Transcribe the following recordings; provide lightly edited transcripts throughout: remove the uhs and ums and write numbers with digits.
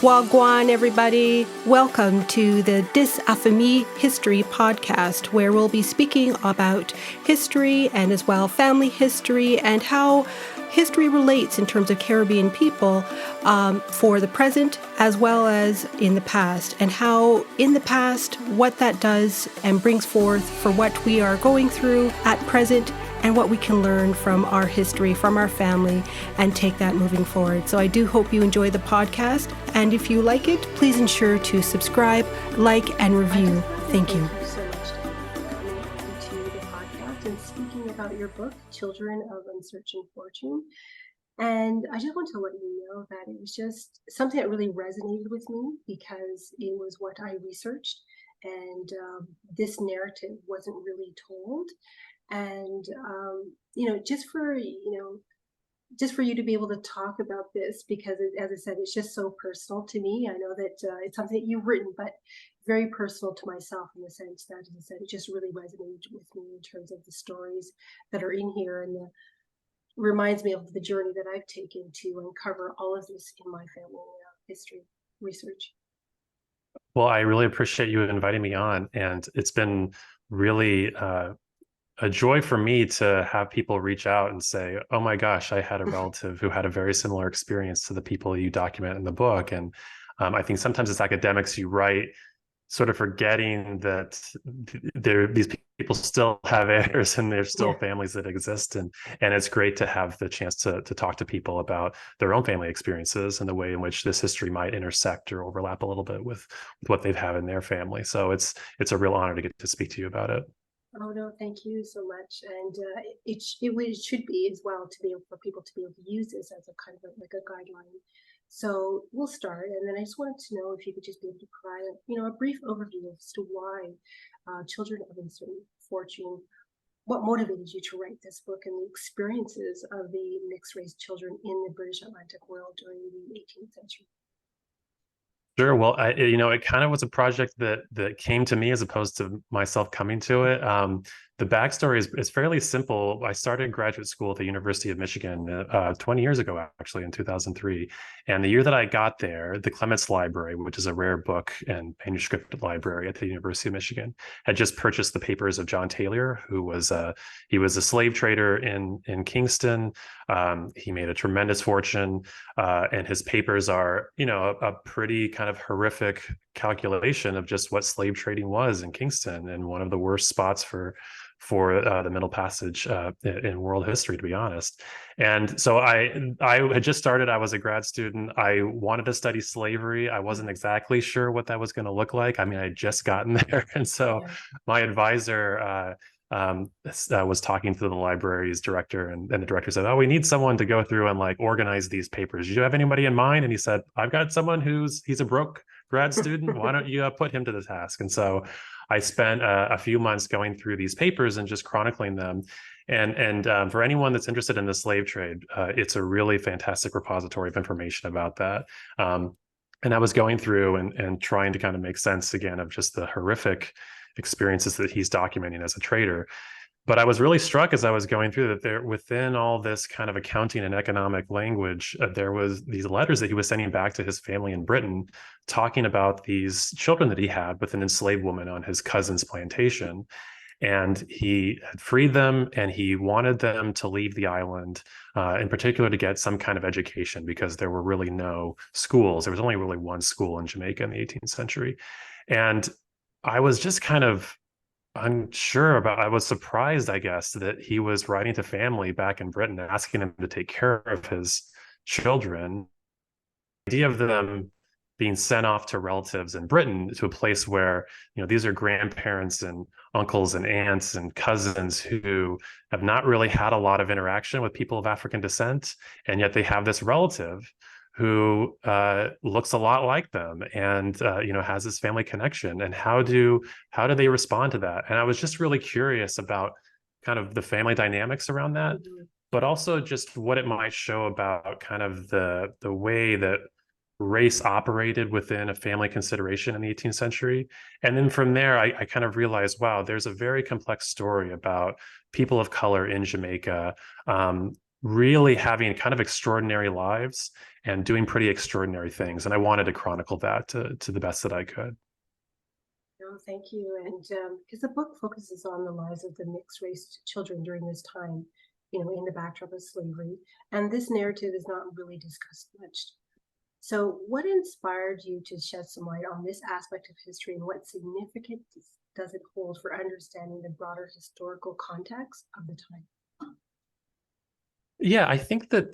Wagwan, everybody. Welcome to the Dis Affamie History podcast, where we'll be speaking about history and as well family history and how history relates in terms of Caribbean people for the present as well as in the past, and how in the past what that does and brings forth for what we are going through at present and what we can learn from our history, from our family, and take that moving forward. So I do hope you enjoy the podcast. And if you like it, please ensure to subscribe, like, and review. Thank you. Thank you so much for coming to the podcast and speaking about your book, Children of Uncertain Fortune. And I just want to let you know that it was just something that really resonated with me because it was what I researched, and this narrative wasn't really told. And just for you to be able to talk about this, because as I said, it's just so personal to me. I know that it's something that you've written, but very personal to myself in the sense that, as I said, it just really resonated with me in terms of the stories that are in here, and reminds me of the journey that I've taken to uncover all of this in my family history research. Well, I really appreciate you inviting me on, and it's been really a joy for me to have people reach out and say, oh my gosh, I had a relative who had a very similar experience to the people you document in the book. And I think sometimes as academics, you write sort of forgetting that these people still have heirs and there's still families that exist. And it's great to have the chance to talk to people about their own family experiences and the way in which this history might intersect or overlap a little bit with what they've had in their family. So it's a real honor to get to speak to you about it. Oh no, thank you so much. And it should be as well to be able for people to be able to use this as a kind of like a guideline. So we'll start, and then I just wanted to know if you could just be able to provide a brief overview as to why Children of Uncertain Fortune, what motivated you to write this book, and the experiences of the mixed race children in the British Atlantic world during the 18th century. Sure. Well, it kind of was a project that came to me as opposed to myself coming to it. The backstory is fairly simple. I started graduate school at the University of Michigan 20 years ago, actually, in 2003. And the year that I got there, the Clements Library, which is a rare book and manuscript library at the University of Michigan, had just purchased the papers of John Taylor, who was a slave trader in Kingston. He made a tremendous fortune, and his papers are, a pretty kind of horrific calculation of just what slave trading was in Kingston, and one of the worst spots for the Middle Passage in world history, to be honest. And so I had just started. I was a grad student. I wanted to study slavery. I wasn't exactly sure what that was going to look like. I mean, I had just gotten there, and so my advisor was talking to the library's director, and the director said, oh, we need someone to go through and like organize these papers. Do you have anybody in mind? And he said, I've got someone he's a broke grad student. Why don't you put him to the task? And so I spent a few months going through these papers and just chronicling them. And for anyone that's interested in the slave trade, it's a really fantastic repository of information about that. And I was going through and trying to kind of make sense again of just the horrific experiences that he's documenting as a trader. But I was really struck as I was going through that there, within all this kind of accounting and economic language, there was these letters that he was sending back to his family in Britain, talking about these children that he had with an enslaved woman on his cousin's plantation. And he had freed them, and he wanted them to leave the island, in particular to get some kind of education, because there were really no schools. There was only really one school in Jamaica in the 18th century. And I was just kind of unsure about, I was surprised, I guess, that he was writing to family back in Britain, asking them to take care of his children. The idea of them being sent off to relatives in Britain, to a place where, these are grandparents and uncles and aunts and cousins who have not really had a lot of interaction with people of African descent, and yet they have this relative who looks a lot like them and has this family connection. And how do they respond to that? And I was just really curious about kind of the family dynamics around that, but also just what it might show about kind of the way that race operated within a family consideration in the 18th century. And then from there, I kind of realized, wow, there's a very complex story about people of color in Jamaica, really having kind of extraordinary lives and doing pretty extraordinary things. And I wanted to chronicle that to the best that I could. No, thank you. And because the book focuses on the lives of the mixed race children during this time, in the backdrop of slavery. And this narrative is not really discussed much. So what inspired you to shed some light on this aspect of history, and what significance does it hold for understanding the broader historical context of the time? Yeah, I think that,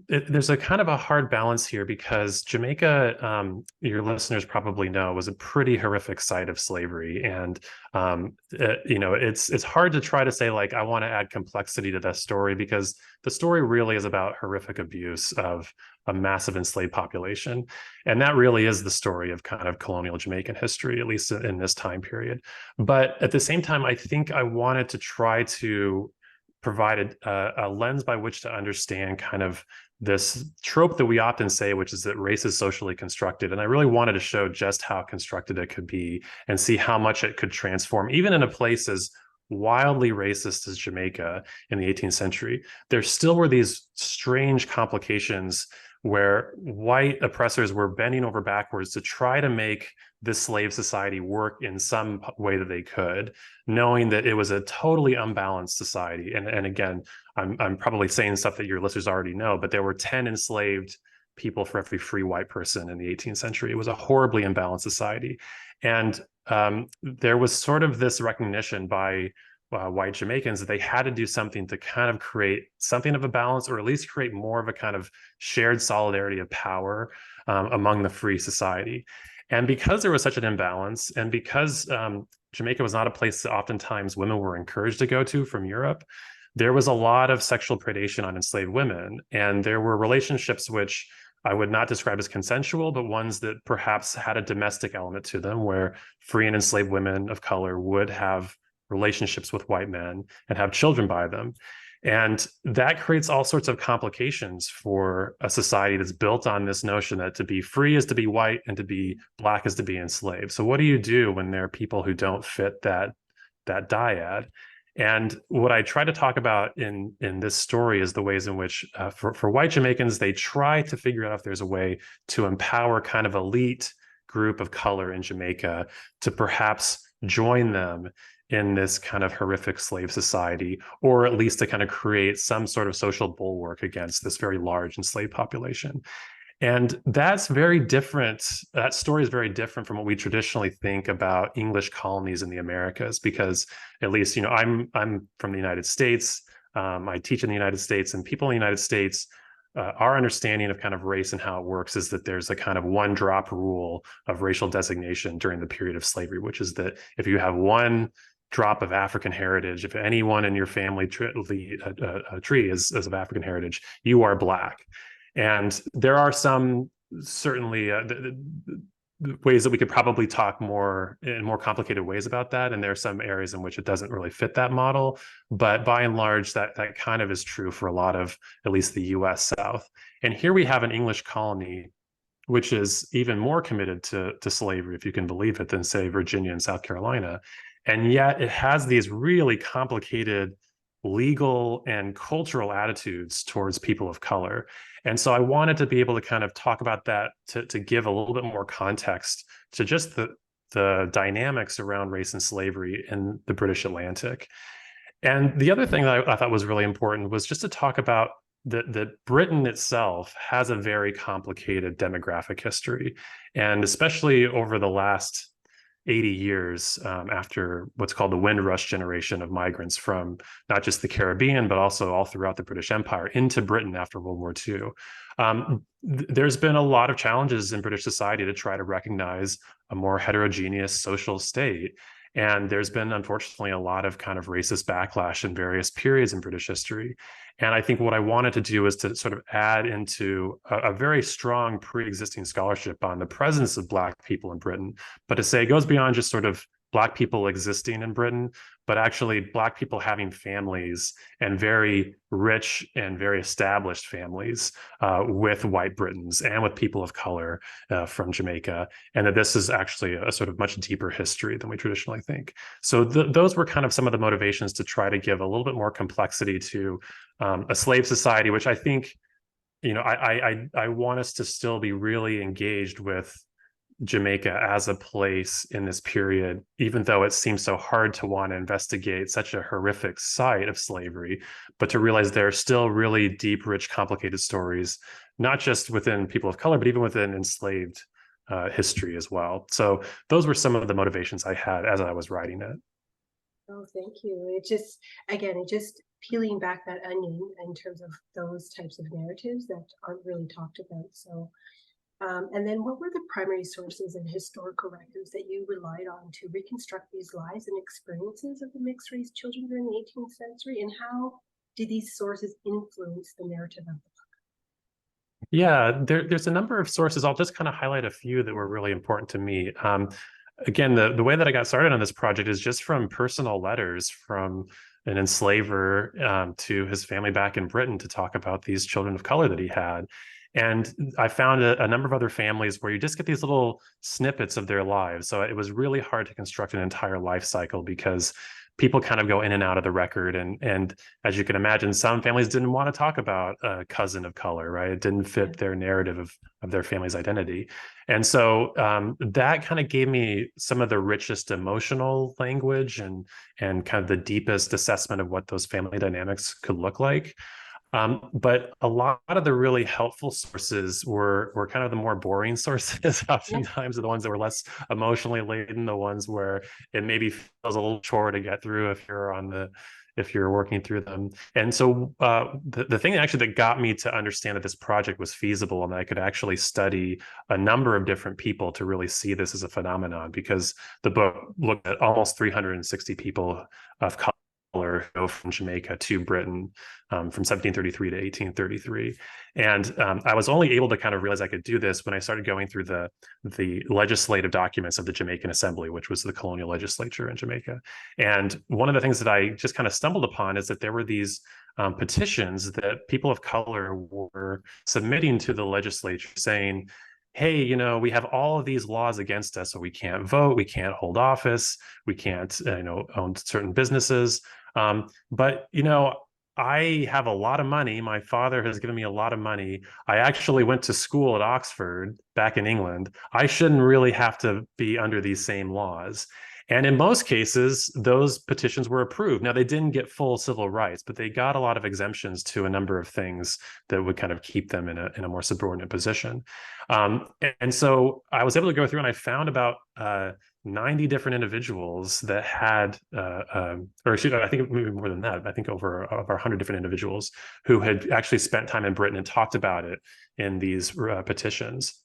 there's a kind of a hard balance here because Jamaica, your listeners probably know, was a pretty horrific site of slavery. And, it's hard to try to say, like, I want to add complexity to that story because the story really is about horrific abuse of a massive enslaved population. And that really is the story of kind of colonial Jamaican history, at least in this time period. But at the same time, I think I wanted to try to provided a lens by which to understand kind of this trope that we often say, which is that race is socially constructed. And I really wanted to show just how constructed it could be and see how much it could transform, even in a place as wildly racist as Jamaica in the 18th century. There still were these strange complications where white oppressors were bending over backwards to try to make this slave society work in some way that they could, knowing that it was a totally unbalanced society. And again, I'm probably saying stuff that your listeners already know, but there were 10 enslaved people for every free white person in the 18th century. It was a horribly imbalanced society. And there was sort of this recognition by white Jamaicans that they had to do something to kind of create something of a balance, or at least create more of a kind of shared solidarity of power among the free society. And because there was such an imbalance, and because Jamaica was not a place that oftentimes women were encouraged to go to from Europe, there was a lot of sexual predation on enslaved women. And there were relationships which I would not describe as consensual, but ones that perhaps had a domestic element to them, where free and enslaved women of color would have relationships with white men and have children by them. And that creates all sorts of complications for a society that's built on this notion that to be free is to be white and to be black is to be enslaved. So what do you do when there are people who don't fit that dyad? And what I try to talk about in this story is the ways in which for white Jamaicans, they try to figure out if there's a way to empower kind of elite group of color in Jamaica to perhaps join them in this kind of horrific slave society, or at least to kind of create some sort of social bulwark against this very large enslaved population. And that's very different. That story is very different from what we traditionally think about English colonies in the Americas, because at least, I'm from the United States. I teach in the United States, and people in the United States, our understanding of kind of race and how it works is that there's a kind of one drop rule of racial designation during the period of slavery, which is that if you have one drop of African heritage, if anyone in your family tree is of African heritage, you are Black. And there are some certainly ways that we could probably talk more in more complicated ways about that. And there are some areas in which it doesn't really fit that model. But by and large, that kind of is true for a lot of at least the US South. And here we have an English colony which is even more committed to slavery, if you can believe it, than say Virginia and South Carolina. And yet it has these really complicated legal and cultural attitudes towards people of color. And so I wanted to be able to kind of talk about that to give a little bit more context to just the dynamics around race and slavery in the British Atlantic. And the other thing that I thought was really important was just to talk about that Britain itself has a very complicated demographic history. And especially over the last 80 years after what's called the Windrush generation of migrants from not just the Caribbean, but also all throughout the British Empire into Britain after World War II. There's been a lot of challenges in British society to try to recognize a more heterogeneous social state. And there's been, unfortunately, a lot of kind of racist backlash in various periods in British history. And I think what I wanted to do is to sort of add into a very strong pre-existing scholarship on the presence of Black people in Britain, but to say it goes beyond just sort of Black people existing in Britain, but actually Black people having families, and very rich and very established families with white Britons and with people of color from Jamaica, and that this is actually a sort of much deeper history than we traditionally think. So those were kind of some of the motivations to try to give a little bit more complexity to a slave society, which I think, I want us to still be really engaged with Jamaica as a place in this period, even though it seems so hard to want to investigate such a horrific site of slavery, but to realize there are still really deep, rich, complicated stories, not just within people of color, but even within enslaved history as well. So those were some of the motivations I had as I was writing it. Oh, thank you. It just, again, it just peeling back that onion in terms of those types of narratives that aren't really talked about. So, and then what were the primary sources and historical records that you relied on to reconstruct these lives and experiences of the mixed race children during the 18th century? And how did these sources influence the narrative of the Yeah, there's a number of sources. I'll just kind of highlight a few that were really important to me. Again, the way that I got started on this project is just from personal letters from an enslaver to his family back in Britain to talk about these children of color that he had. And I found a number of other families where you just get these little snippets of their lives. So it was really hard to construct an entire life cycle because people kind of go in and out of the record. And as you can imagine, some families didn't want to talk about a cousin of color, right? It didn't fit their narrative of their family's identity. And so that kind of gave me some of the richest emotional language and kind of the deepest assessment of what those family dynamics could look like. But a lot of the really helpful sources were kind of the more boring sources, oftentimes are the ones that were less emotionally laden, the ones where it maybe feels a little chore to get through if you're working through them. And so the thing actually that got me to understand that this project was feasible and that I could actually study a number of different people to really see this as a phenomenon, because the book looked at almost 360 people of color go from Jamaica to Britain from 1733 to 1833. And I was only able to kind of realize I could do this when I started going through the legislative documents of the Jamaican Assembly, which was the colonial legislature in Jamaica. And one of the things that I just kind of stumbled upon is that there were these petitions that people of color were submitting to the legislature saying, hey, we have all of these laws against us, so we can't vote, we can't hold office, we can't, own certain businesses. But I have a lot of money. My father has given me a lot of money. I actually went to school at Oxford back in England. I shouldn't really have to be under these same laws. And in most cases, those petitions were approved. Now, they didn't get full civil rights, but they got a lot of exemptions to a number of things that would kind of keep them in a more subordinate position. And so I was able to go through and I found about 90 different individuals that had, or excuse me, I think maybe more than that, I think over 100 different individuals who had actually spent time in Britain and talked about it in these petitions.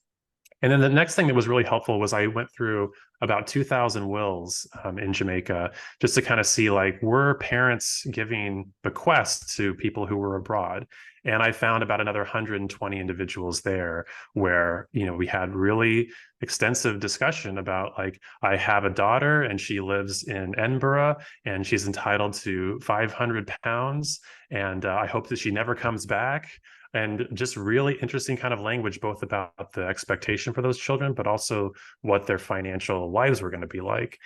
And then the next thing that was really helpful was I went through about 2,000 wills in Jamaica just to kind of see, like, were parents giving bequests to people who were abroad? And I found about another 120 individuals there where, we had really extensive discussion about, like, I have a daughter and she lives in Edinburgh and she's entitled to 500 pounds. And I hope that she never comes back. And just really interesting kind of language, both about the expectation for those children, but also what their financial lives were going to be like.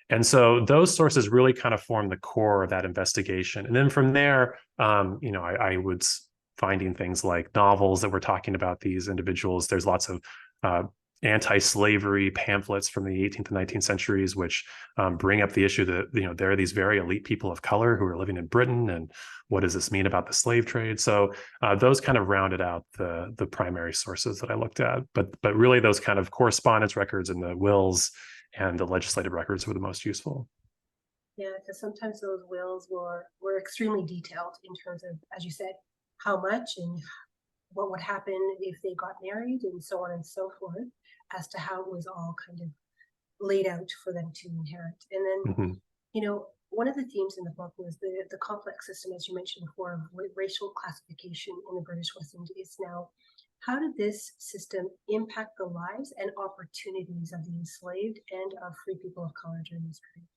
And so those sources really kind of form the core of that investigation. And then from there, I was finding things like novels that were talking about these individuals. There's lots of anti-slavery pamphlets from the 18th and 19th centuries, which bring up the issue that, there are these very elite people of color who are living in Britain, and what does this mean about the slave trade? So those kind of rounded out the primary sources that I looked at. But really those kind of correspondence records and the wills and the legislative records were the most useful. Yeah, because sometimes those wills were extremely detailed in terms of, as you said, how much and what would happen if they got married and so on and so forth, as to how it was all kind of laid out for them to inherit. And then, one of the themes in the book was the complex system, as you mentioned before, of racial classification in the British West Indies. Now, how did this system impact the lives and opportunities of the enslaved and of free people of color during this period?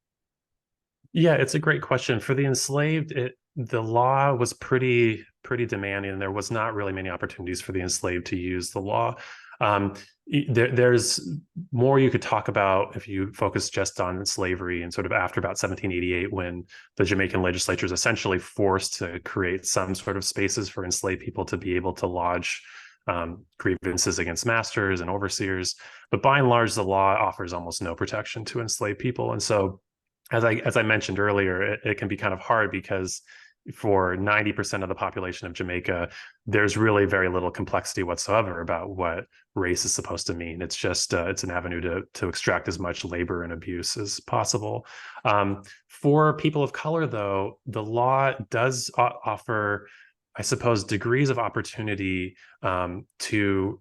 Yeah, it's a great question. For the enslaved, the law was pretty demanding, and there was not really many opportunities for the enslaved to use the law. Um, there's more you could talk about if you focus just on slavery and sort of after about 1788, when the Jamaican legislature is essentially forced to create some sort of spaces for enslaved people to be able to lodge grievances against masters and overseers. But by and large, the law offers almost no protection to enslaved people. And so as I mentioned earlier, it can be kind of hard because for 90% of the population of Jamaica, there's really very little complexity whatsoever about what race is supposed to mean. It's just it's an avenue to extract as much labor and abuse as possible. For people of color, though, the law does offer, I suppose, degrees of opportunity to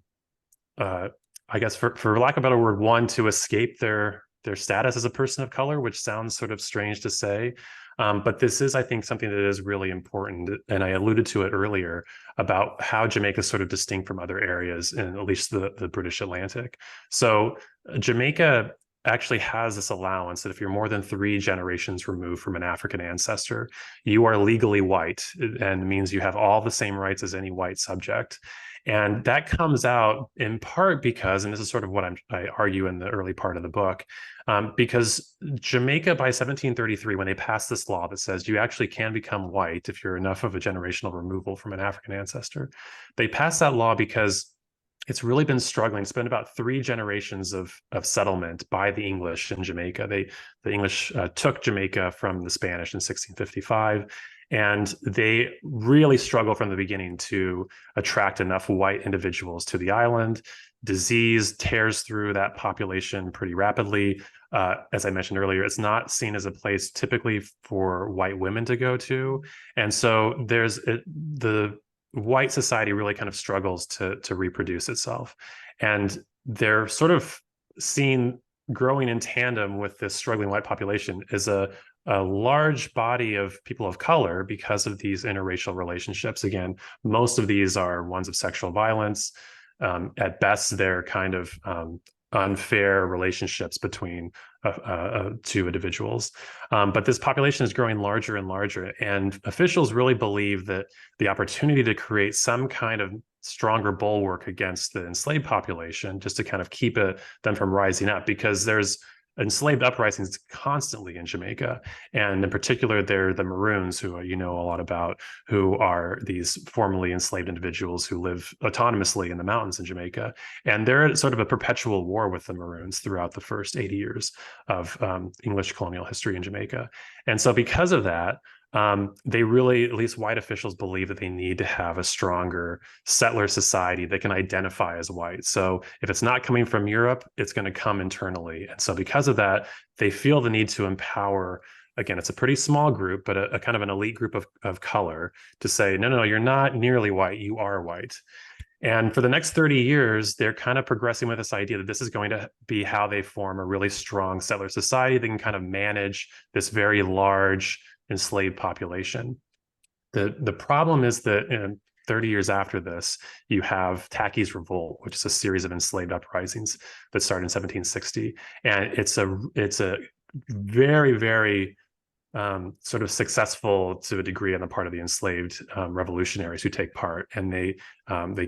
I guess for lack of a better word, one, to escape their status as a person of color, which sounds sort of strange to say. But this is, I think, something that is really important. And I alluded to it earlier about how Jamaica is sort of distinct from other areas in at least the British Atlantic. So Jamaica actually has this allowance that if you're more than 3 generations removed from an African ancestor, you are legally white, and means you have all the same rights as any white subject. And that comes out in part because, and this is sort of what I argue in the early part of the book, because Jamaica by 1733, when they passed this law that says you actually can become white if you're enough of a generational removal from an African ancestor, they passed that law because it's really been struggling. It's been about 3 generations of settlement by the English in Jamaica. The English took Jamaica from the Spanish in 1655, and they really struggle from the beginning to attract enough white individuals to the island. Disease tears through that population pretty rapidly. As I mentioned earlier, it's not seen as a place typically for white women to go to. And so the white society really kind of struggles to reproduce itself. And they're sort of seen growing in tandem with this struggling white population is a large body of people of color because of these interracial relationships. Again, most of these are ones of sexual violence. At best, they're kind of unfair relationships between 2 individuals. But this population is growing larger and larger, and officials really believe that the opportunity to create some kind of stronger bulwark against the enslaved population, just to kind of keep them from rising up, because there's enslaved uprisings constantly in Jamaica. And in particular, they're the Maroons, who you know a lot about, who are these formerly enslaved individuals who live autonomously in the mountains in Jamaica. And they're at sort of a perpetual war with the Maroons throughout the first 80 years of English colonial history in Jamaica. And so because of that, they really, at least white officials, believe that they need to have a stronger settler society that can identify as white. So if it's not coming from Europe, it's going to come internally. And so because of that, they feel the need to empower, again, it's a pretty small group, but a kind of an elite group of color, to say, no, you're not nearly white, you are white. And for the next 30 years, they're kind of progressing with this idea that this is going to be how they form a really strong settler society that can kind of manage this very large enslaved population. The problem is that 30 years after this, you have Tacky's Revolt, which is a series of enslaved uprisings that started in 1760, and it's a very, very sort of successful to a degree on the part of the enslaved revolutionaries who take part, and they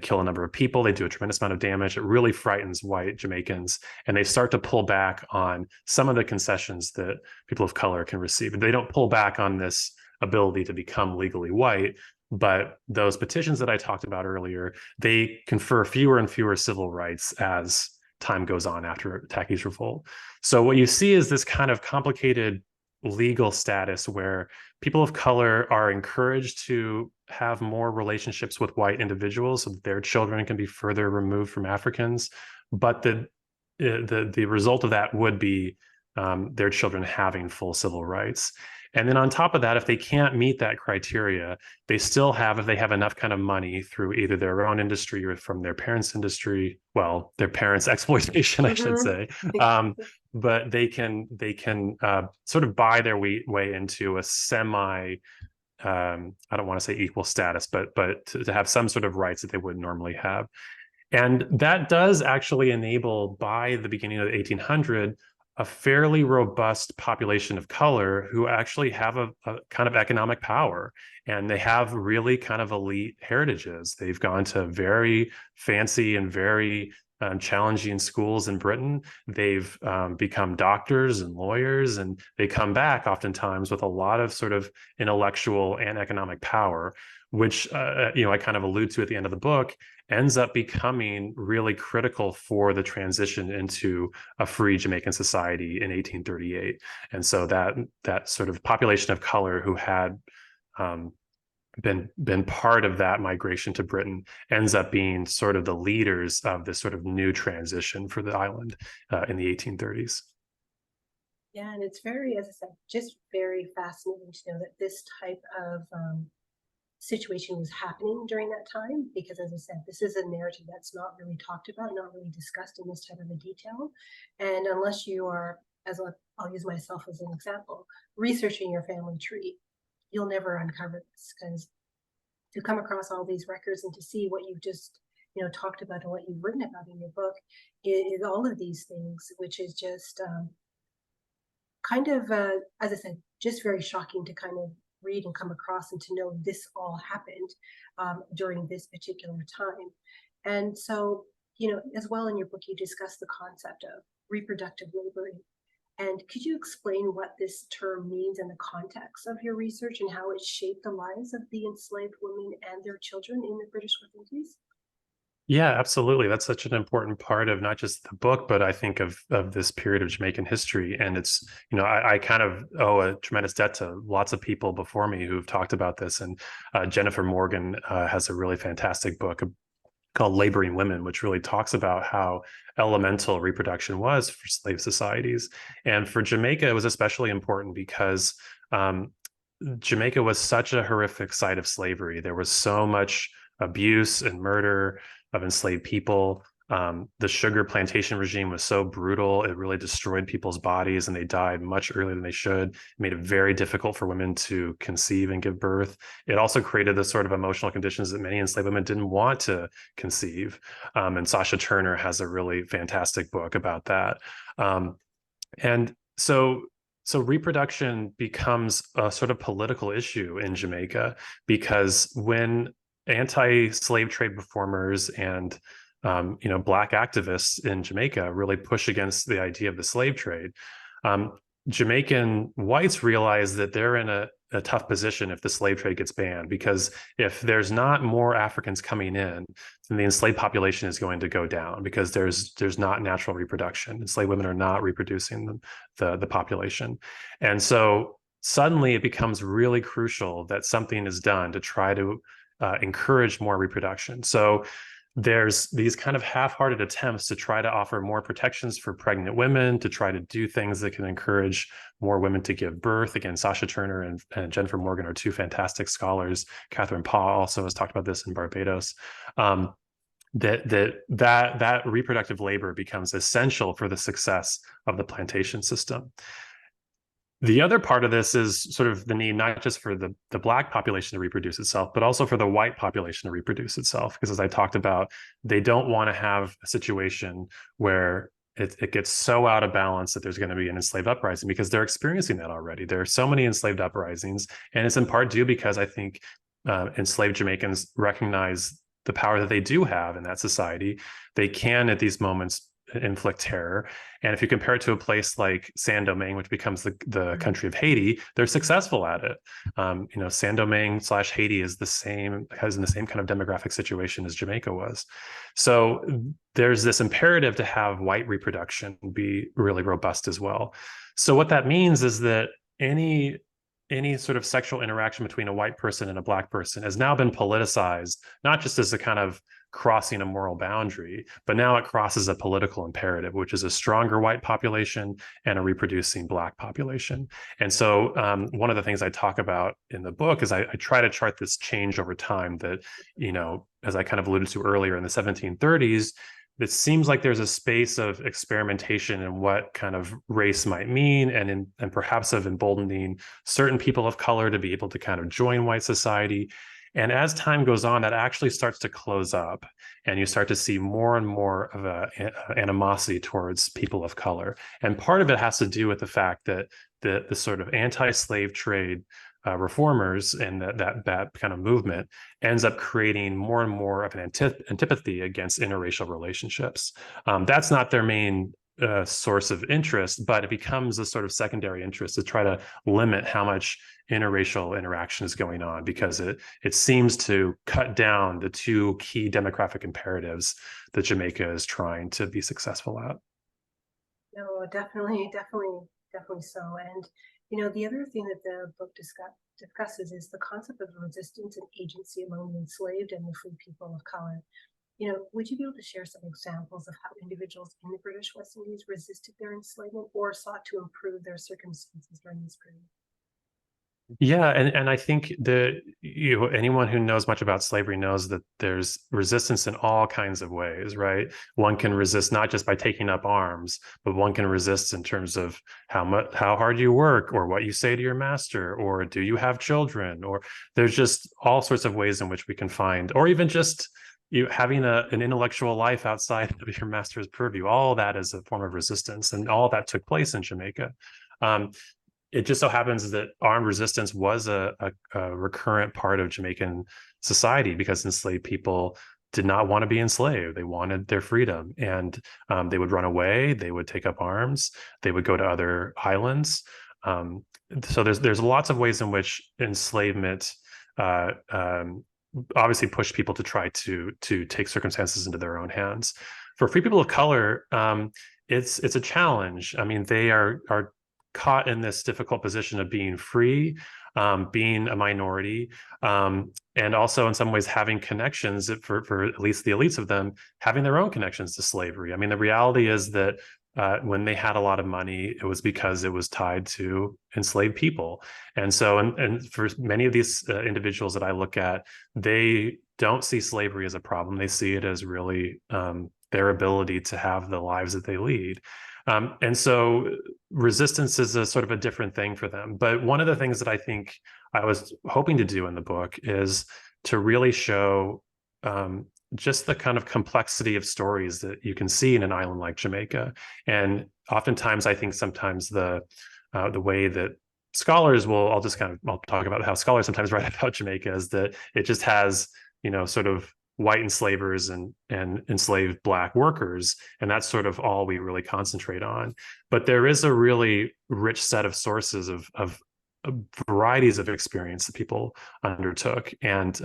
kill a number of people. They do a tremendous amount of damage. It really frightens white Jamaicans, and they start to pull back on some of the concessions that people of color can receive. They don't pull back on this ability to become legally white, but those petitions that I talked about earlier, they confer fewer and fewer civil rights as time goes on after Tacky's Revolt. So what you see is this kind of complicated legal status where people of color are encouraged to have more relationships with white individuals so that their children can be further removed from Africans, but the result of that would be their children having full civil rights. And then on top of that, if they can't meet that criteria, they still have, if they have enough kind of money through either their own industry or from their parents' industry, well, their parents' exploitation, I should say, but they can sort of buy their way into a semi, I don't want to say equal status, but to have some sort of rights that they wouldn't normally have. And that does actually enable, by the beginning of the 1800s, a fairly robust population of color who actually have a kind of economic power, and they have really kind of elite heritages. They've gone to very fancy and very challenging schools in Britain. They've become doctors and lawyers, and they come back oftentimes with a lot of sort of intellectual and economic power, which I kind of allude to at the end of the book, ends up becoming really critical for the transition into a free Jamaican society in 1838. And so that sort of population of color who had been part of that migration to Britain ends up being sort of the leaders of this sort of new transition for the island in the 1830s. Yeah, and it's very, as I said, just very fascinating to know that this type of situation was happening during that time, because as I said, this is a narrative that's not really talked about, not really discussed in this type of a detail. And unless you are, as I'll use myself as an example, researching your family tree, you'll never uncover this, because to come across all these records and to see what you've just talked about and what you've written about in your book is all of these things, which is just kind of as I said, just very shocking to kind of read and come across, and to know this all happened during this particular time. And so, as well in your book, you discuss the concept of reproductive laboring. And could you explain what this term means in the context of your research, and how it shaped the lives of the enslaved women and their children in the British West Indies? Yeah, absolutely. That's such an important part of not just the book, but I think of this period of Jamaican history. And it's, I kind of owe a tremendous debt to lots of people before me who've talked about this. And Jennifer Morgan has a really fantastic book called Laboring Women, which really talks about how elemental reproduction was for slave societies. And for Jamaica, it was especially important because Jamaica was such a horrific site of slavery. There was so much abuse and murder of enslaved people. The sugar plantation regime was so brutal, it really destroyed people's bodies, and they died much earlier than they should. It made it very difficult for women to conceive and give birth. It also created the sort of emotional conditions that many enslaved women didn't want to conceive. And Sasha Turner has a really fantastic book about that. And so reproduction becomes a sort of political issue in Jamaica, because when anti-slave trade performers and Black activists in Jamaica really push against the idea of the slave trade, Jamaican whites realize that they're in a tough position if the slave trade gets banned, because if there's not more Africans coming in, then the enslaved population is going to go down, because there's not natural reproduction. Enslaved women are not reproducing the population. And so suddenly it becomes really crucial that something is done to try to encourage more reproduction. So there's these kind of half-hearted attempts to try to offer more protections for pregnant women, to try to do things that can encourage more women to give birth. Again, Sasha Turner and Jennifer Morgan are two fantastic scholars. Catherine Paw also has talked about this in Barbados. That reproductive labor becomes essential for the success of the plantation system. The other part of this is sort of the need not just for the Black population to reproduce itself, but also for the white population to reproduce itself. Because as I talked about, they don't want to have a situation where it gets so out of balance that there's going to be an enslaved uprising, because they're experiencing that already. There are so many enslaved uprisings, and it's in part due because I think enslaved Jamaicans recognize the power that they do have in that society. They can, at these moments, inflict terror. And if you compare it to a place like Saint-Domingue, which becomes the country of Haiti, they're successful at it. Saint-Domingue / Haiti has in the same kind of demographic situation as Jamaica was. So there's this imperative to have white reproduction be really robust as well. So what that means is that any sort of sexual interaction between a white person and a Black person has now been politicized, not just as a kind of crossing a moral boundary, but now it crosses a political imperative, which is a stronger white population and a reproducing Black population. And so one of the things I talk about in the book is I try to chart this change over time that, as I kind of alluded to earlier, in the 1730s, it seems like there's a space of experimentation in what kind of race might mean, and perhaps of emboldening certain people of color to be able to kind of join white society. And as time goes on, that actually starts to close up, and you start to see more and more of a animosity towards people of color. And part of it has to do with the fact that the sort of anti-slave trade reformers and that kind of movement ends up creating more and more of an antipathy against interracial relationships. That's not their main source of interest, but it becomes a sort of secondary interest to try to limit how much interracial interaction is going on, because it seems to cut down the two key demographic imperatives that Jamaica is trying to be successful at. No, definitely so. And the other thing that the book discusses is the concept of resistance and agency among the enslaved and the free people of color. Would you be able to share some examples of how individuals in the British West Indies resisted their enslavement or sought to improve their circumstances during this period? Yeah, and I think that anyone who knows much about slavery knows that there's resistance in all kinds of ways, right? One can resist not just by taking up arms, but one can resist in terms of how hard you work, or what you say to your master, or do you have children, or there's just all sorts of ways in which we can find, or even just having an intellectual life outside of your master's purview. All that is a form of resistance, and all that took place in Jamaica. It just so happens that armed resistance was a recurrent part of Jamaican society, because enslaved people did not want to be enslaved. They wanted their freedom, and they would run away. They would take up arms. They would go to other islands. So there's lots of ways in which enslavement obviously pushed people to try to take circumstances into their own hands. For free people of color, it's a challenge. I mean, they are caught in this difficult position of being free, being a minority, and also in some ways having connections for at least the elites of them, having their own connections to slavery. I mean, the reality is that when they had a lot of money, it was because it was tied to enslaved people. And so, and for many of these individuals that I look at, they don't see slavery as a problem. They see it as really their ability to have the lives that they lead. And so resistance is a sort of a different thing for them. But one of the things that I think I was hoping to do in the book is to really show just the kind of complexity of stories that you can see in an island like Jamaica. And oftentimes, I think sometimes the way that scholars will, I'll talk about how scholars sometimes write about Jamaica, is that it just has, sort of white enslavers and enslaved Black workers, and that's sort of all we really concentrate on. But there is a really rich set of sources of varieties of experience that people undertook. And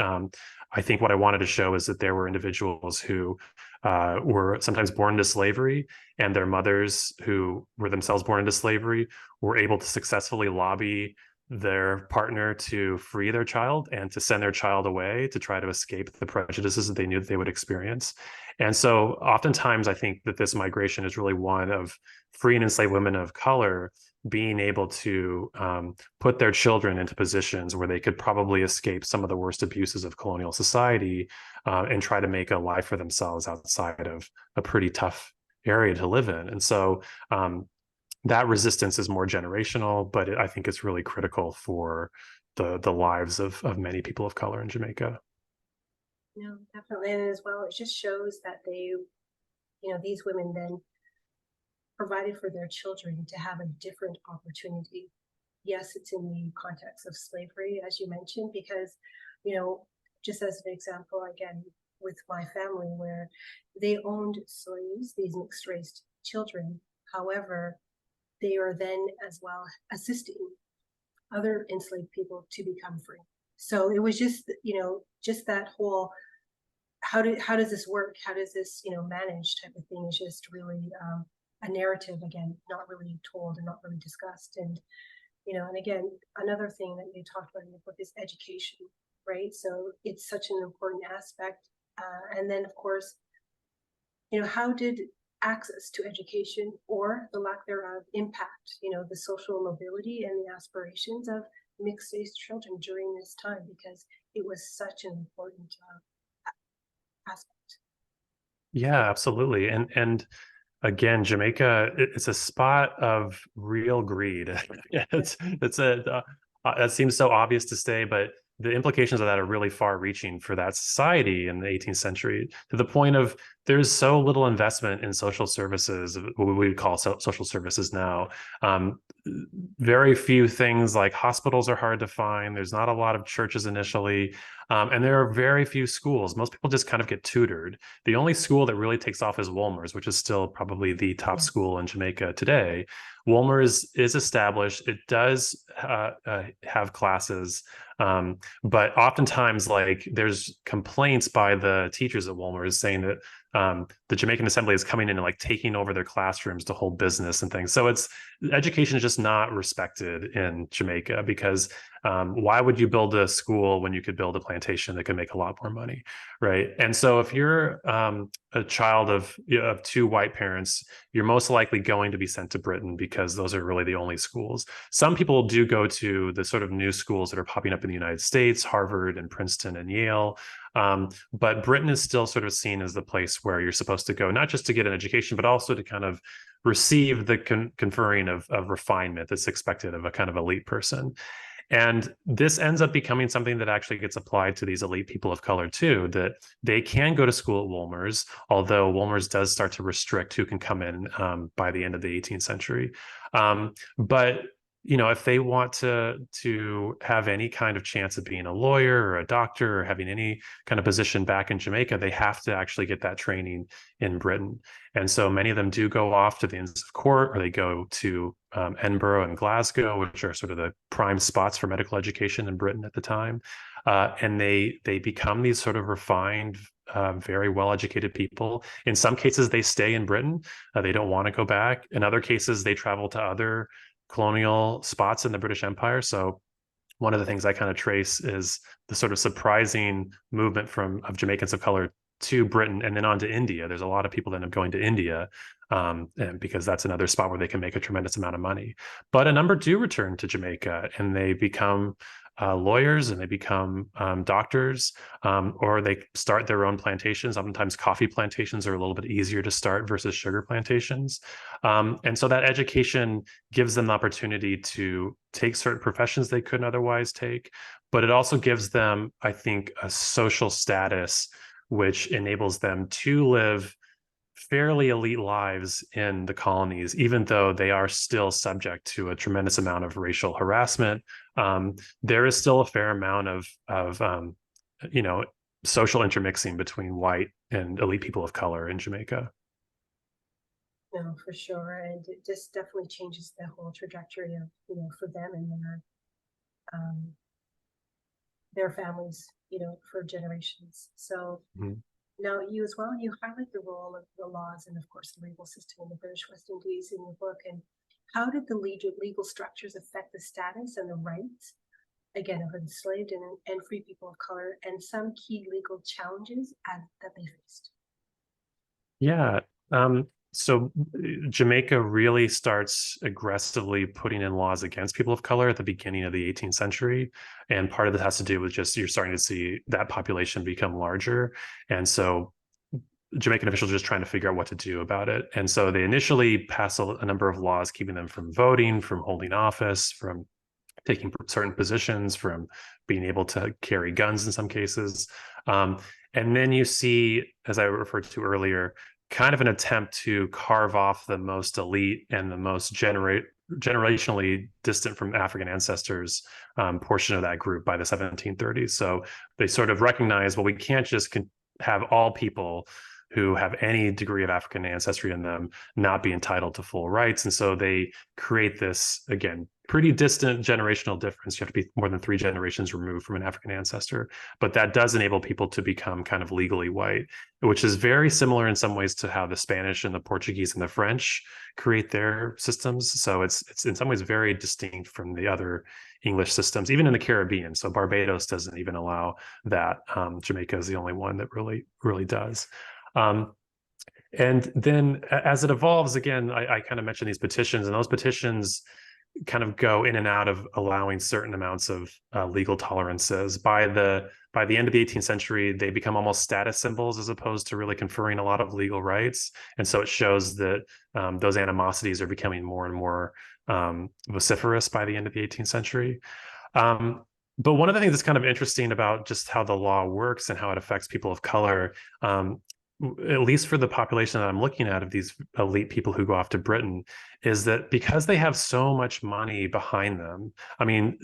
I think what I wanted to show is that there were individuals who were sometimes born into slavery, and their mothers, who were themselves born into slavery, were able to successfully lobby their partner to free their child and to send their child away to try to escape the prejudices that they knew that they would experience. And so oftentimes I think that this migration is really one of free and enslaved women of color being able to put their children into positions where they could probably escape some of the worst abuses of colonial society and try to make a life for themselves outside of a pretty tough area to live in. And so that resistance is more generational, but I think it's really critical for the lives of many people of color in Jamaica. No, definitely. And as well, it just shows that these women then provided for their children to have a different opportunity. Yes, it's in the context of slavery, as you mentioned, because, just as an example, again, with my family, where they owned slaves, these mixed race children. However, they are then as well assisting other enslaved people to become free. So it was just, just that whole, how does this work? How does this, manage type of thing is just really a narrative, again, not really told and not really discussed. And, and again, another thing that you talked about in the book is education, right? So it's such an important aspect. And then, of course, how did access to education or the lack thereof impact, the social mobility and the aspirations of mixed-race children during this time, because it was such an important aspect. Yeah, absolutely. And again, Jamaica, it's a spot of real greed. That seems so obvious to say, but the implications of that are really far-reaching for that society in the 18th century, to the point of there's so little investment in social services, what we would call social services now. Very few things, like hospitals are hard to find. There's not a lot of churches initially. And there are very few schools. Most people just kind of get tutored. The only school that really takes off is Wolmer's, which is still probably the top school in Jamaica today. Wolmer's is established. It does have classes, but oftentimes, like, there's complaints by the teachers at Wolmer's saying that the Jamaican Assembly is coming in and like taking over their classrooms to hold business and things. So education is just not respected in Jamaica, because why would you build a school when you could build a plantation that could make a lot more money, right? And so if you're a child of two white parents, you're most likely going to be sent to Britain, because those are really the only schools. Some people do go to the sort of new schools that are popping up in the United States, Harvard and Princeton and Yale. But Britain is still sort of seen as the place where you're supposed to go, not just to get an education, but also to kind of receive the conferring of refinement that's expected of a kind of elite person. And this ends up becoming something that actually gets applied to these elite people of color too, that they can go to school at Wolmer's, although Wolmer's does start to restrict who can come in by the end of the 18th century. But if they want to have any kind of chance of being a lawyer or a doctor or having any kind of position back in Jamaica, they have to actually get that training in Britain. And so many of them do go off to the Inns of Court, or they go to Edinburgh and Glasgow, which are sort of the prime spots for medical education in Britain at the time. And they become these sort of refined, very well-educated people. In some cases, they stay in Britain. They don't want to go back. In other cases, they travel to other colonial spots in the British Empire. So one of the things I kind of trace is the sort of surprising movement of Jamaicans of color to Britain and then on to India. There's a lot of people that end up going to India, and because that's another spot where they can make a tremendous amount of money. But a number do return to Jamaica, and they become lawyers, and they become doctors, or they start their own plantations. Oftentimes coffee plantations are a little bit easier to start versus sugar plantations. And so that education gives them the opportunity to take certain professions they couldn't otherwise take, but it also gives them, I think, a social status which enables them to live fairly elite lives in the colonies, even though they are still subject to a tremendous amount of racial harassment. There is still a fair amount of social intermixing between white and elite people of color in Jamaica. No, for sure. And it just definitely changes the whole trajectory of, for them and their families, for generations. So now you as well, you highlight the role of the laws and of course the legal system in the British West Indies in your book. And how did the legal structures affect the status and the rights, again, of enslaved and free people of color, and some key legal challenges that they faced? Yeah. So Jamaica really starts aggressively putting in laws against people of color at the beginning of the 18th century. And part of this has to do with just, you're starting to see that population become larger. And so Jamaican officials are just trying to figure out what to do about it. And so they initially pass a number of laws keeping them from voting, from holding office, from taking certain positions, from being able to carry guns in some cases. And then you see, as I referred to earlier, kind of an attempt to carve off the most elite and the most generationally distant from African ancestors portion of that group by the 1730s. So they sort of recognize, well, we can't just have all people who have any degree of African ancestry in them not be entitled to full rights. And so they create this, again, pretty distant generational difference. You have to be more than 3 generations removed from an African ancestor, but that does enable people to become kind of legally white, which is very similar in some ways to how the Spanish and the Portuguese and the French create their systems. So it's in some ways very distinct from the other English systems, even in the Caribbean. So Barbados doesn't even allow that. Jamaica is the only one that really does. And then as it evolves, again, I kind of mentioned these petitions, and those petitions kind of go in and out of allowing certain amounts of legal tolerances. By the end of the 18th century, they become almost status symbols as opposed to really conferring a lot of legal rights. And so it shows that those animosities are becoming more and more vociferous by the end of the 18th century. But one of the things that's kind of interesting about just how the law works and how it affects people of color, at least for the population that I'm looking at of these elite people who go off to Britain, is that because they have so much money behind them, I mean,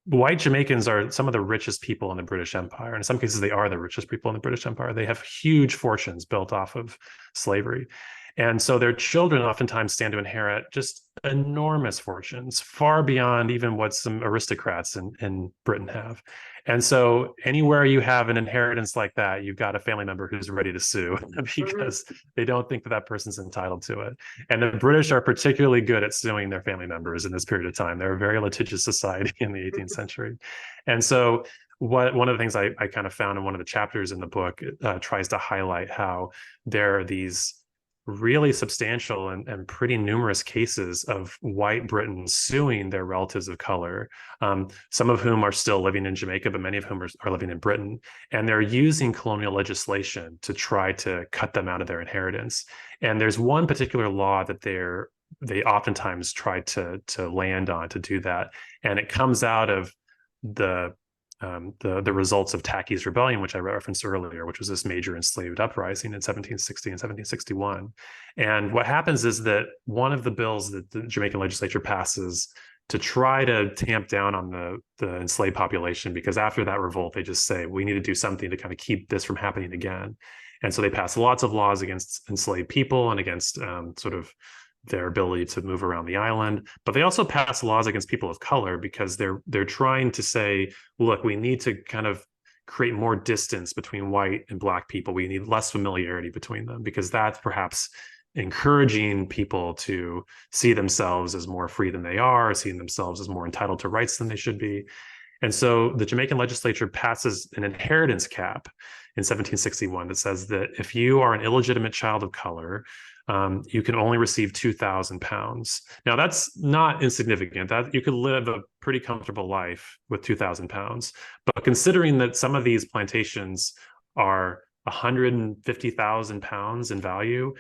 white Jamaicans are some of the richest people in the British Empire. In some cases, they are the richest people in the British Empire. They have huge fortunes built off of slavery. And so their children oftentimes stand to inherit just enormous fortunes, far beyond even what some aristocrats in Britain have. And so anywhere you have an inheritance like that, you've got a family member who's ready to sue because they don't think that that person's entitled to it. And the British are particularly good at suing their family members in this period of time. They're a very litigious society in the 18th century. And so one of the things I kind of found in one of the chapters in the book tries to highlight how there are these really substantial and pretty numerous cases of white Britons suing their relatives of color, some of whom are still living in Jamaica, but many of whom are living in Britain. And they're using colonial legislation to try to cut them out of their inheritance. And there's one particular law that they oftentimes try to land on to do that. And it comes out of the results of Tacky's Rebellion, which I referenced earlier, which was this major enslaved uprising in 1760 and 1761. And what happens is that one of the bills that the Jamaican legislature passes to try to tamp down on the enslaved population, because after that revolt, they just say, we need to do something to kind of keep this from happening again. And so they pass lots of laws against enslaved people and against sort of their ability to move around the island, but they also pass laws against people of color because they're trying to say, look, we need to kind of create more distance between white and black people. We need less familiarity between them because that's perhaps encouraging people to see themselves as more free than they are, seeing themselves as more entitled to rights than they should be. And so the Jamaican legislature passes an inheritance cap in 1761 that says that if you are an illegitimate child of color, you can only receive £2,000. Now, that's not insignificant. That you could live a pretty comfortable life with £2,000. But considering that some of these plantations are £150,000 in value,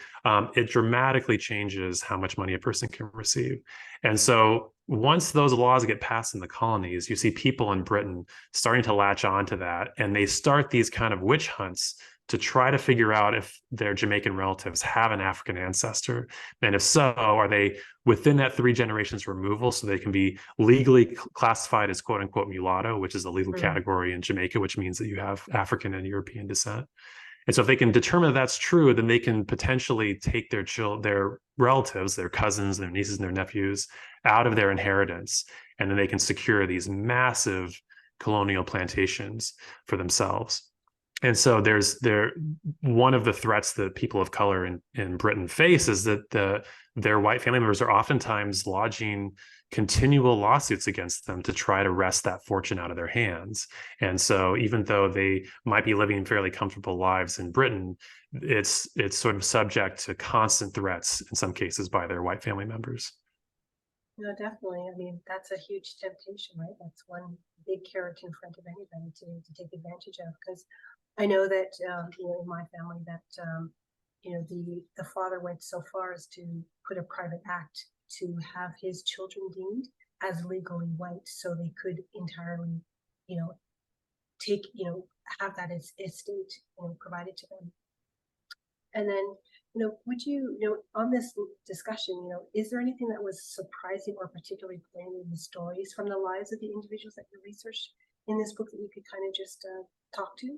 it dramatically changes how much money a person can receive. And so once those laws get passed in the colonies, you see people in Britain starting to latch on to that, and they start these kind of witch hunts to try to figure out if their Jamaican relatives have an African ancestor. And if so, are they within that 3 generations removal so they can be legally classified as quote unquote mulatto, which is a legal category in Jamaica, which means that you have African and European descent. And so if they can determine that that's true, then they can potentially take their relatives, their cousins, their nieces and their nephews out of their inheritance. And then they can secure these massive colonial plantations for themselves. And so one of the threats that people of color in Britain face is that their white family members are oftentimes lodging continual lawsuits against them to try to wrest that fortune out of their hands. And so even though they might be living fairly comfortable lives in Britain, it's sort of subject to constant threats in some cases by their white family members. No, definitely. I mean, that's a huge temptation, right? That's one big carrot in front of anybody to take advantage of. Because I know that in my family that the father went so far as to put a private act to have his children deemed as legally white, so they could entirely, take have that estate provided to them. And then, would you, on this discussion, is there anything that was surprising or particularly poignant in the stories from the lives of the individuals that you researched in this book that you could kind of just talk to?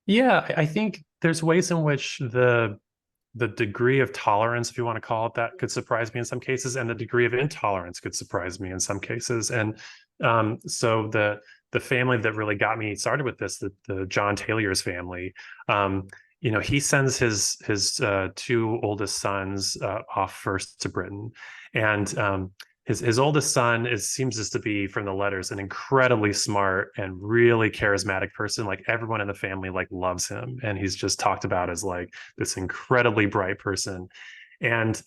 Yeah, I think there's ways in which the degree of tolerance, if you want to call it that, could surprise me in some cases, and the degree of intolerance could surprise me in some cases. And so the family that really got me started with this, the John Taylor's family, he sends his 2 oldest sons off first to Britain, and his oldest son seems just to be, from the letters, an incredibly smart and really charismatic person. Like everyone in the family loves him, and he's just talked about as this incredibly bright person. And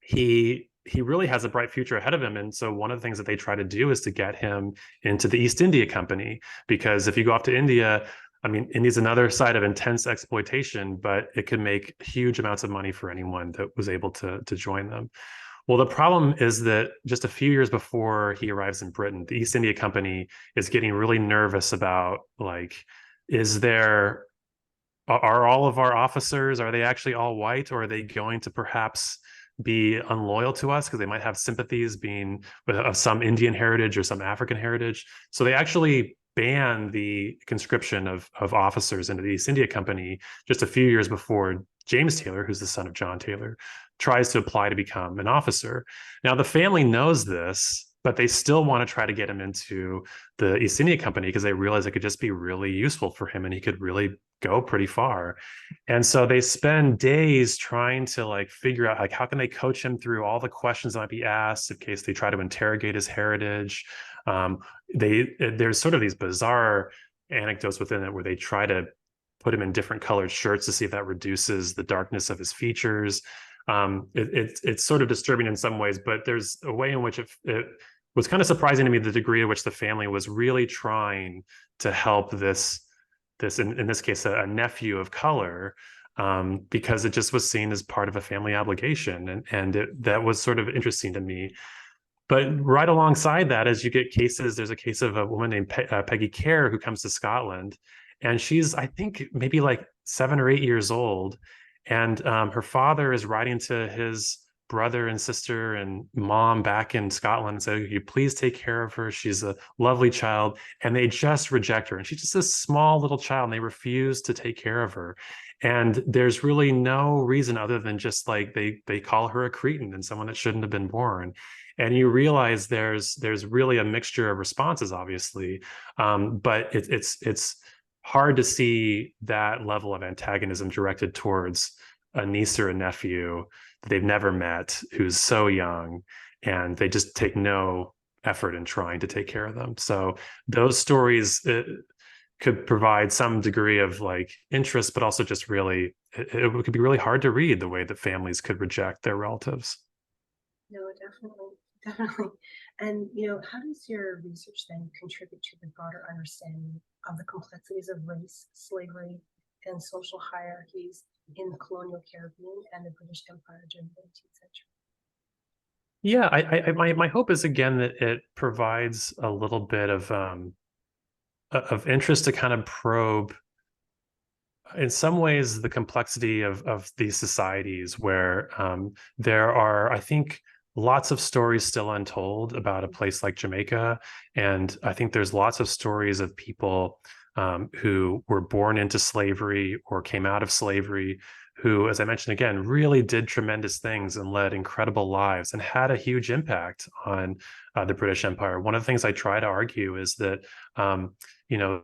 he really has a bright future ahead of him. And so one of the things that they try to do is to get him into the East India Company, because if you go off to India, I mean, India's another side of intense exploitation, but it could make huge amounts of money for anyone that was able to join them. Well, the problem is that just a few years before he arrives in Britain, the East India Company is getting really nervous about, like, is there are all of our officers, are they actually all white, or are they going to perhaps be unloyal to us because they might have sympathies being of some Indian heritage or some African heritage? So they actually ban the conscription of officers into the East India Company just a few years before James Taylor, who's the son of John Taylor, tries to apply to become an officer. Now, the family knows this, but they still want to try to get him into the East India Company because they realize it could just be really useful for him and he could really go pretty far. And so they spend days trying to like figure out like how can they coach him through all the questions that might be asked in case they try to interrogate his heritage. There's sort of these bizarre anecdotes within it where they try to put him in different colored shirts to see if that reduces the darkness of his features. It's sort of disturbing in some ways, but there's a way in which it was kind of surprising to me the degree to which the family was really trying to help this in this case a nephew of color, because it just was seen as part of a family obligation, and that was sort of interesting to me. But right alongside that, as you get cases, there's a case of a woman named Peggy Kerr who comes to Scotland, and she's, I think, maybe like 7 or 8 years old, and her father is writing to his brother and sister and mom back in Scotland and say, "Could you please take care of her? She's a lovely child." And they just reject her. And she's just a small little child, and they refuse to take care of her. And there's really no reason other than just like they call her a cretin and someone that shouldn't have been born. And you realize there's really a mixture of responses, obviously, but it's hard to see that level of antagonism directed towards a niece or a nephew that they've never met who's so young, and they just take no effort in trying to take care of them. So those stories could provide some degree of like interest, but also just really it could be really hard to read the way that families could reject their relatives. No, definitely. And how does your research then contribute to the broader understanding of the complexities of race, slavery, and social hierarchies in the colonial Caribbean and the British Empire during the 18th century? Yeah, my hope is again that it provides a little bit of interest to kind of probe, in some ways, the complexity of these societies where there are, I think, lots of stories still untold about a place like Jamaica. And I think there's lots of stories of people who were born into slavery or came out of slavery, who, as I mentioned again, really did tremendous things and led incredible lives and had a huge impact on the British Empire. One of the things I try to argue is that, you know,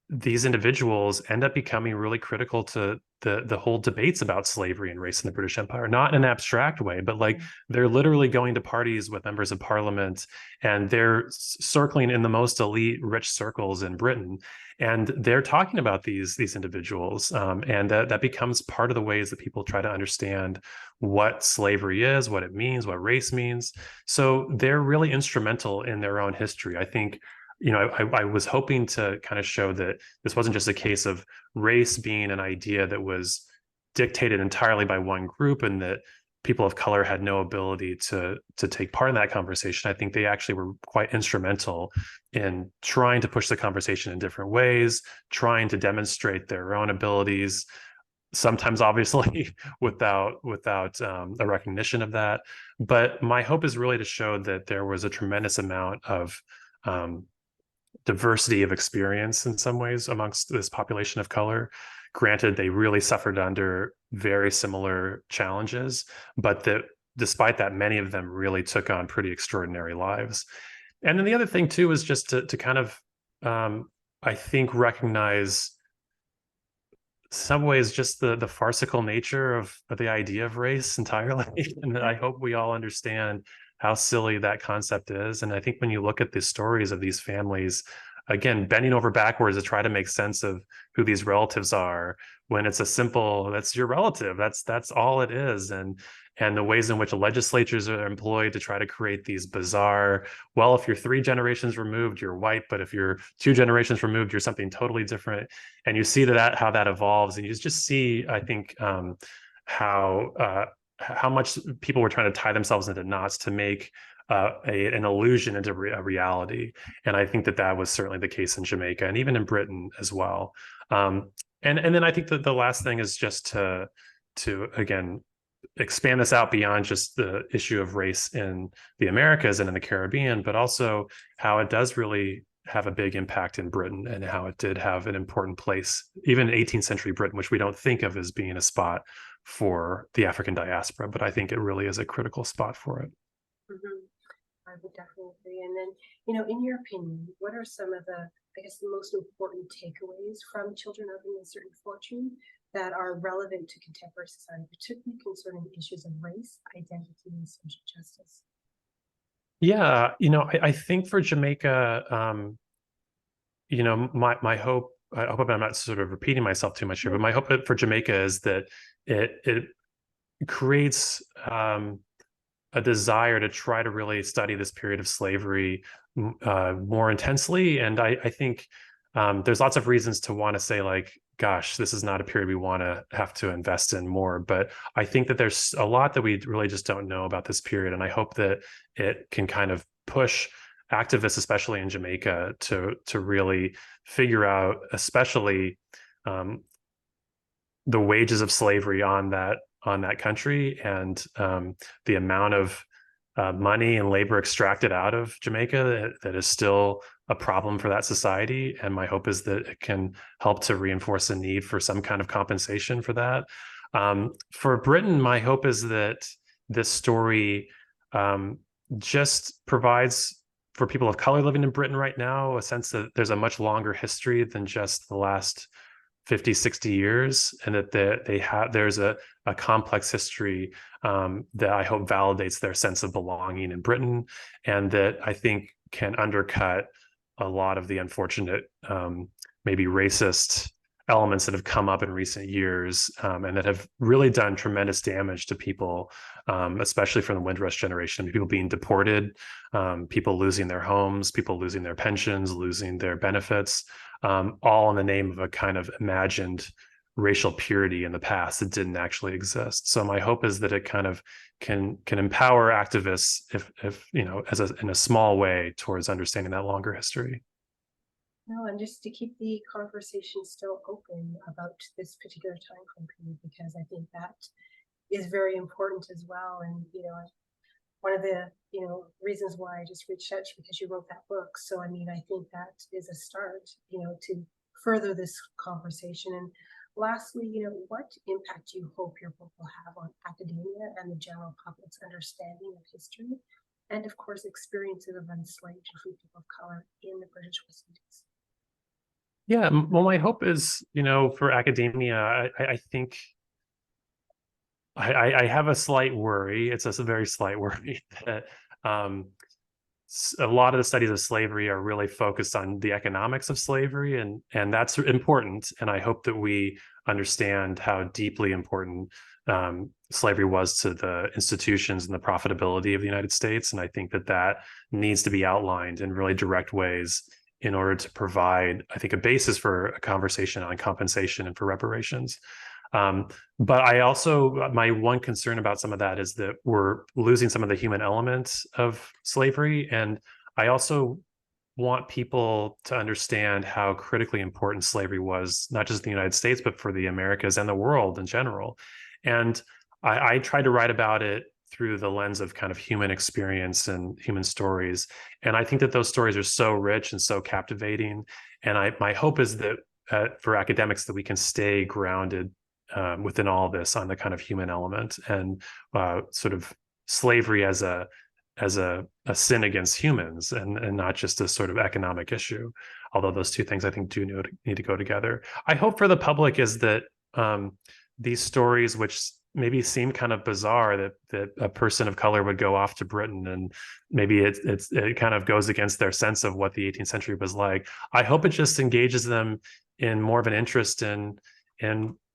these individuals end up becoming really critical to the whole debates about slavery and race in the British Empire, not in an abstract way, but like they're literally going to parties with members of parliament, and they're circling in the most elite rich circles in Britain, and they're talking about these individuals, and that becomes part of the ways that people try to understand what slavery is, what it means, what race means. So they're really instrumental in their own history. I think, I was hoping to kind of show that this wasn't just a case of race being an idea that was dictated entirely by one group and that people of color had no ability to take part in that conversation. I think they actually were quite instrumental in trying to push the conversation in different ways, trying to demonstrate their own abilities, sometimes obviously without a recognition of that. But my hope is really to show that there was a tremendous amount of diversity of experience in some ways amongst this population of color. Granted, they really suffered under very similar challenges, but that despite that, many of them really took on pretty extraordinary lives. And then the other thing too is just to kind of, I think, recognize some ways just the farcical nature of the idea of race entirely. And I hope we all understand how silly that concept is. And I think when you look at the stories of these families, again, bending over backwards to try to make sense of who these relatives are, when it's a simple, that's your relative, that's all it is. And the ways in which legislatures are employed to try to create these bizarre, well, if you're 3 generations removed, you're white, but if you're 2 generations removed, you're something totally different. And you see how that evolves. And you just see, I think, how how much people were trying to tie themselves into knots to make an illusion into a reality. And I think that was certainly the case in Jamaica and even in Britain as well. And then I think that the last thing is just to again expand this out beyond just the issue of race in the Americas and in the Caribbean, but also how it does really have a big impact in Britain and how it did have an important place, even in 18th century Britain, which we don't think of as being a spot for the African diaspora, but I think it really is a critical spot for it. Mm-hmm. I would definitely agree. And then, in your opinion, what are some of the, I guess, the most important takeaways from Children of an Uncertain Fortune that are relevant to contemporary society, particularly concerning issues of race, identity, and social justice? Yeah, I think for Jamaica, my hope, I hope I'm not sort of repeating myself too much here, but my hope for Jamaica is that it creates a desire to try to really study this period of slavery more intensely. And I think there's lots of reasons to want to say, like, gosh, this is not a period we want to have to invest in more. But I think that there's a lot that we really just don't know about this period. And I hope that it can kind of push activists, especially in Jamaica, to really figure out, especially the wages of slavery on that country and the amount of money and labor extracted out of Jamaica that is still a problem for that society. And my hope is that it can help to reinforce a need for some kind of compensation for that. For Britain, my hope is that this story just provides for people of color living in Britain right now a sense that there's a much longer history than just the last 50, 60 years, and that there's a complex history that I hope validates their sense of belonging in Britain, and that I think can undercut a lot of the unfortunate, maybe racist elements that have come up in recent years and that have really done tremendous damage to people, especially from the Windrush generation. People being deported, people losing their homes, people losing their pensions, losing their benefits, all in the name of a kind of imagined racial purity in the past that didn't actually exist. So my hope is that it kind of can empower activists, if in a small way, towards understanding that longer history. No, and just to keep the conversation still open about this particular time frame period, because I think that is very important as well. And one of the reasons why I just reached out to you, because you wrote that book. So I mean, I think that is a start, to further this conversation. And lastly, what impact do you hope your book will have on academia and the general public's understanding of history, and of course, experiences of enslaved and free people of color in the British West Indies? Yeah, well, my hope is, for academia, I think I have a slight worry. It's a very slight worry that a lot of the studies of slavery are really focused on the economics of slavery, and that's important. And I hope that we understand how deeply important slavery was to the institutions and the profitability of the United States. And I think that needs to be outlined in really direct ways in order to provide, I think, a basis for a conversation on compensation and for reparations. But I also, my one concern about some of that is that we're losing some of the human elements of slavery. And I also want people to understand how critically important slavery was, not just in the United States, but for the Americas and the world in general. And I tried to write about it through the lens of kind of human experience and human stories. And I think that those stories are so rich and so captivating. And my hope is that for academics, that we can stay grounded within all this on the kind of human element and sort of slavery as a sin against humans and not just a sort of economic issue. Although those two things I think do need to go together. I hope for the public is that these stories, which maybe seem kind of bizarre, that a person of color would go off to Britain and maybe it kind of goes against their sense of what the 18th century was like. I hope it just engages them in more of an interest in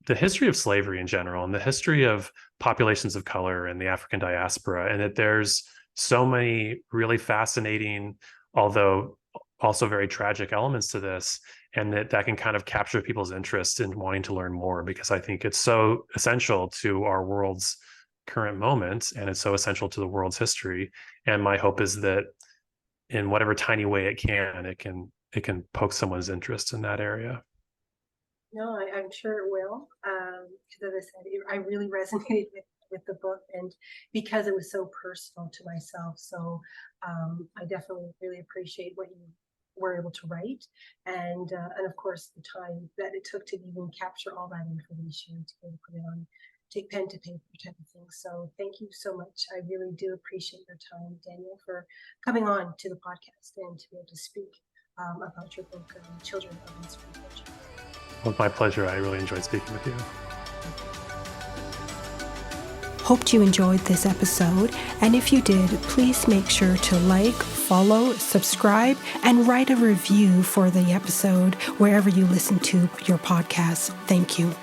the history of slavery in general and the history of populations of color and the African diaspora, and that there's so many really fascinating, although also very tragic elements to this, and that can kind of capture people's interest in wanting to learn more, because I think it's so essential to our world's current moment, and it's so essential to the world's history. And my hope is that in whatever tiny way it can poke someone's interest in that area. No, I'm sure it will. Because as I said, I really resonated with the book, and because it was so personal to myself. So I definitely really appreciate what you were able to write, and of course the time that it took to even capture all that information, to be able to put it on, take pen to paper type of thing. So thank you so much. I really do appreciate your time, Daniel, for coming on to the podcast and to be able to speak about your book, Children of Uncertain Fortune. Well, my pleasure. I really enjoyed speaking with you. Hoped you enjoyed this episode, and if you did, please make sure to like, follow, subscribe, and write a review for the episode wherever you listen to your podcasts. Thank you.